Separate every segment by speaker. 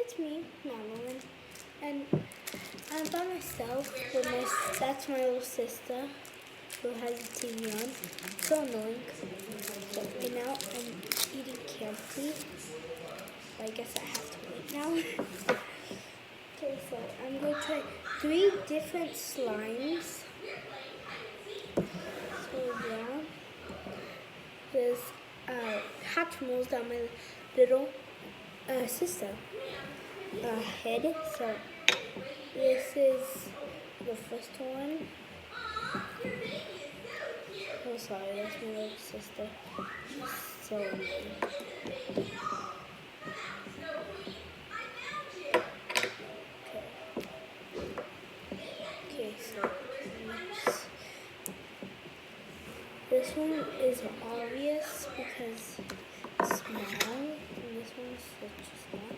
Speaker 1: it's me, Madeline, and I'm by myself with that's my little sister who has the TV on. So annoying. So right now I'm eating candy. I guess I have to wait now. Okay, so I'm going to try 3 different slimes. So yeah, there's Hatchimals that my little sister head. So this is the first one. Oh, sorry, that's my little sister. She's so annoying. Okay, so next. This one is obvious because it's small, and this one is such a small.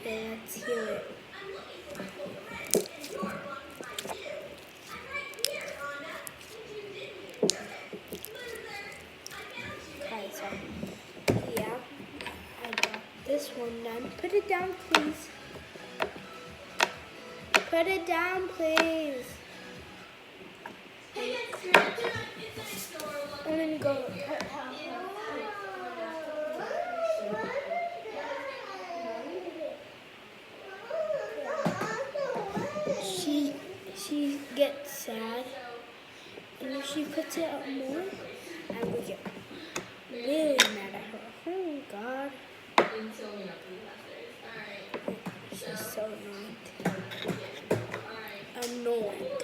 Speaker 1: Okay, let's hear it. Okay, so yeah, I got this one done. Put it down, please. Put it down, please. I'm gonna go. She gets sad, and if she puts it up more, I will get really mad at her. Oh God. She's so annoying.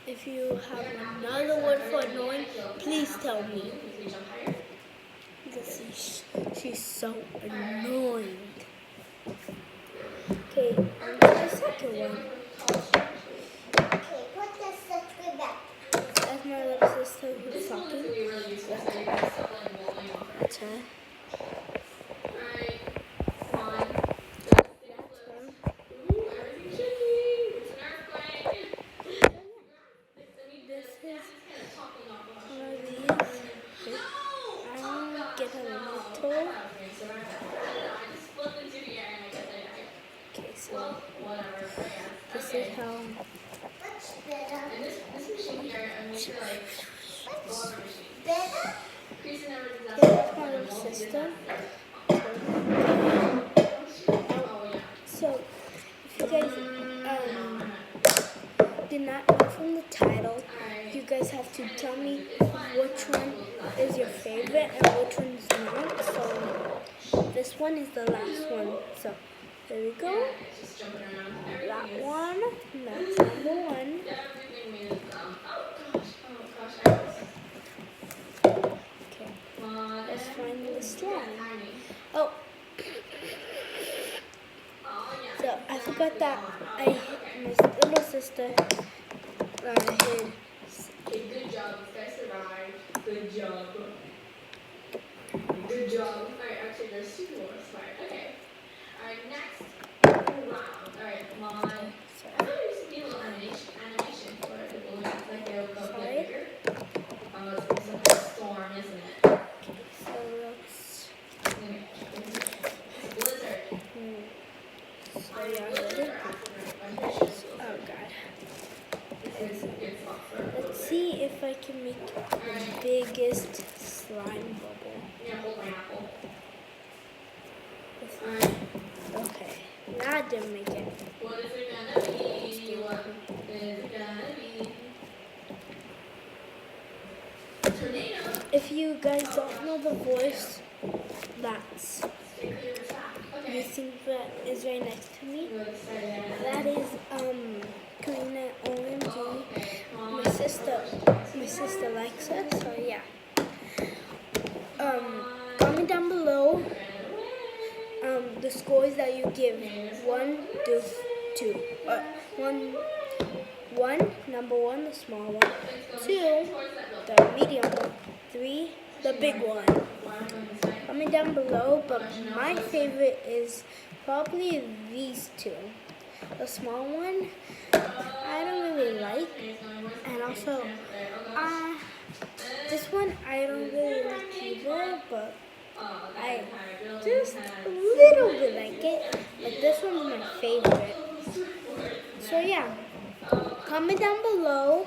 Speaker 1: If you have another word for annoying, please tell me. Because she's so annoying. Okay, on to the second one. Okay, put the second back. That's my little sister who's talking. That's her. Okay, so this is how. That's my little sister. So, if you guys did not know from the title, you guys have to tell me which one is your favorite and which one is not. So, this one is the last one. So, there we go. That one, that's number 1. Okay, let's find the slime. Oh, so I forgot that I hit my little sister. Hid.
Speaker 2: Okay, good job. This guy survived. Good job. Good job. Alright, actually there's 2 more. Smart. Okay. Alright, next round. Alright, come on. I thought there used to be a little animation for the balloons. Like they'll get bigger. It's like a storm, isn't it?
Speaker 1: Okay, so let's.
Speaker 2: Blizzard.
Speaker 1: So yeah, ready? Oh God. Let's see if I can make the biggest slime bubble.
Speaker 2: Yeah, hold my apple.
Speaker 1: Okay, that didn't make it.
Speaker 2: What is it gonna be? What is it gonna be? Tornado.
Speaker 1: If you guys don't know the voice, that's you think that is right next to me. That is Karina OMG. My sister likes it, so yeah. Comment down below the scores that you give 1 to 2. Number 1, the small one. 2, the medium one. 3, the big one. Comment down below, but my favorite is probably these 2. The small one, I don't really like, and also, this one I don't really like either, but I just little bit like it, but this one's my favorite. So yeah, comment down below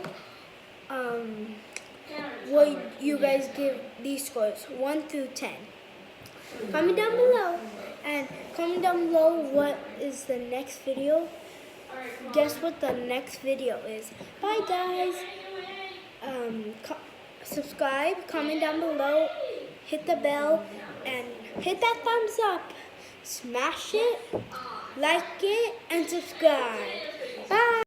Speaker 1: what you guys give these scores, 1 through 10. Comment down below, and comment down below what is the next video. Guess what the next video is. Bye guys. Subscribe, comment down below, hit the bell, and hit that thumbs up. Smash it, like it, and subscribe. Bye.